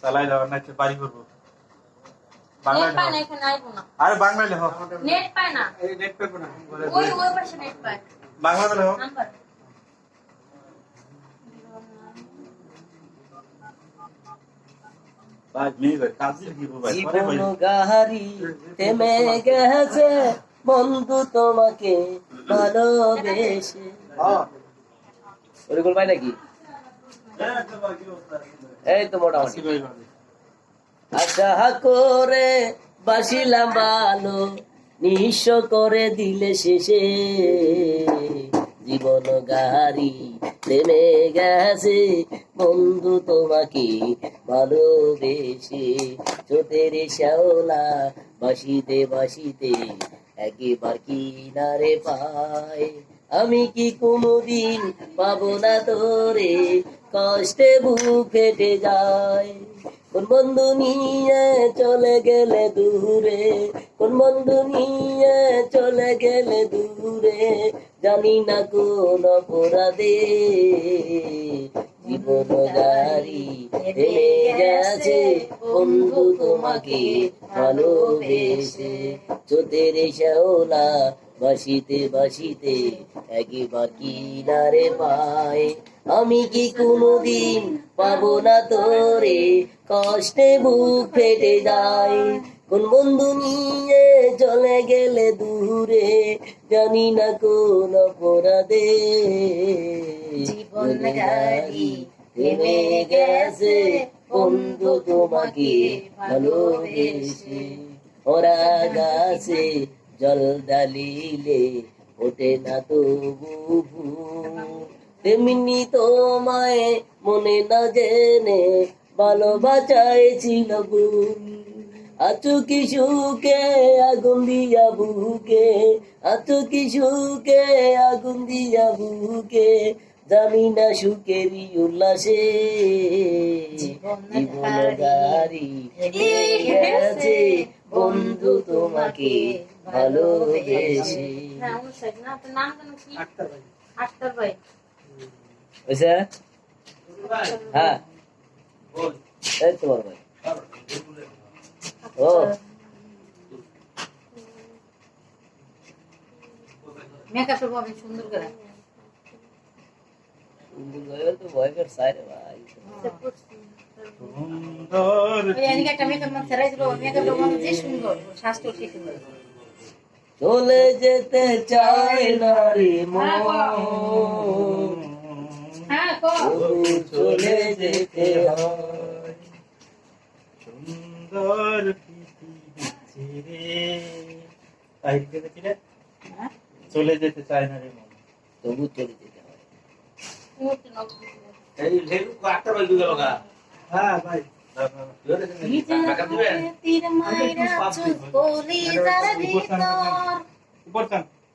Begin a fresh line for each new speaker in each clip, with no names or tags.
চালাই দাও না একটু বাড়ি করবো বাংলা
নেট পায় না এখানে আইবো না
আরে বাংলা লেখো
নেট পায় না
এই নেট পেপো না
ওই পাশে নেট পায়
বাংলা লেখো
নাম্বার
জীবন গাহারি থেমে গেছে বন্ধু তোমাকে ভালোবেসে ওরকম ভাই নাকি এই তো মোটামুটি আশা করে বাসিলাম ভালো নিঃস্ব করে দিলে শেষে জীবন গাহারি থেমে গেছে বন্ধু তোমাকে ভালোবেসে চোতের শ্যাওলা বাসিতে বাসিতে একেবার কিনারে পায় আমি কি কোনোদিন পাবো না তোরে কষ্টে বুক ফেটে যায় কোন বন্ধু নিয়ে চলে গেলে দূরে কোন বন্ধু নিয়ে চলে গেলে দূরে জানি না কোন অপরাধে জীবন গাড়ি থেমে গেছে বন্ধু তোমাকে ভালোবেসে চোতের শ্যাওলা বাসিতে বাসিতে একবার কিনারে পায় আমি কি কোনোদিন পাবো না তোরে কষ্টে বুক ফেটে যায় কোন বন্ধু নিয়ে চলে গেলে দূরে জানি না কোন অপরাধে
জীবন গাড়ি
থেমে গেছে বন্ধু তোমাকে ভালোবেসে ওরা গাছে জল ডালিলে ওঠে না তবু তেমনি তোমায় মনে না জেনে ভালোবাসাইছিল আছো কি সুখে আগুন দিয়া বুকে আছো কি সুখে আগুন দিয়া বুকে জানি না সুখেরই উল্লাসে জীবন গাড়ি গেছে বন্ধু তোমাকে ভালোবেসে
আক্তার ভাই
বুঝছে হ্যাঁ এই তোমার ভাই ও
মেকআপ করবো আমি সুন্দর করে
তো ভয়ঙ্কর সাইরে ভাই
একটা মেকআপ মন সেরাই দিল মেকআপ মন যে সুন্দর স্বাস্থ্য ঠিক সুন্দর
চলে যেতে চায় না রে মন
হ্যাঁ
চলে যেতে হয়
সুন্দর পৃথিবী ছেড়ে তাই কে চলে যেতে চায় না রে মন
তবু চলে যেতে হয়
এই লেলু কাটতে বল দিল লগা
হ্যাঁ ভাই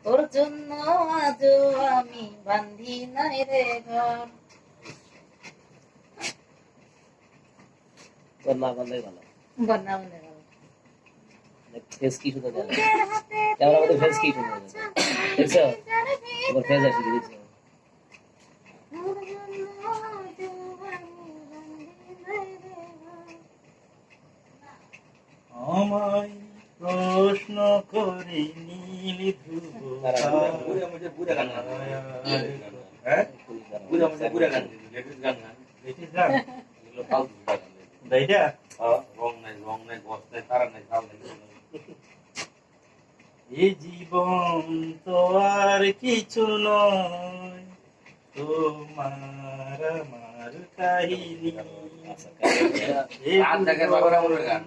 তোর জন্য আজ আমি বান্ধি নাই রে ঘর
না বন্ধই ভালো
বন্যা বন্ধে গেল
ফেস কি শুধু দেয় ক্যামেরা মধ্যে ফেস কি শুধু দেখছো এবার ফেস আসি দিয়েছে
আমায় প্রশ্ন করে নীল ধ্রুব
পুরা মুঝে পুরা গান
হ্যাঁ
পুরা মুঝে পুরা গান লেটেস্ট গান
লেটেস্ট গান
এগুলো ফালতু গান
দাইটা
রং নাই গস নাই তারা নাই চাল নাই
এই জীবন তো আর কিছু নয় তোমার আমার কাহিনী
আজ জায়গার বাবার আমলের গান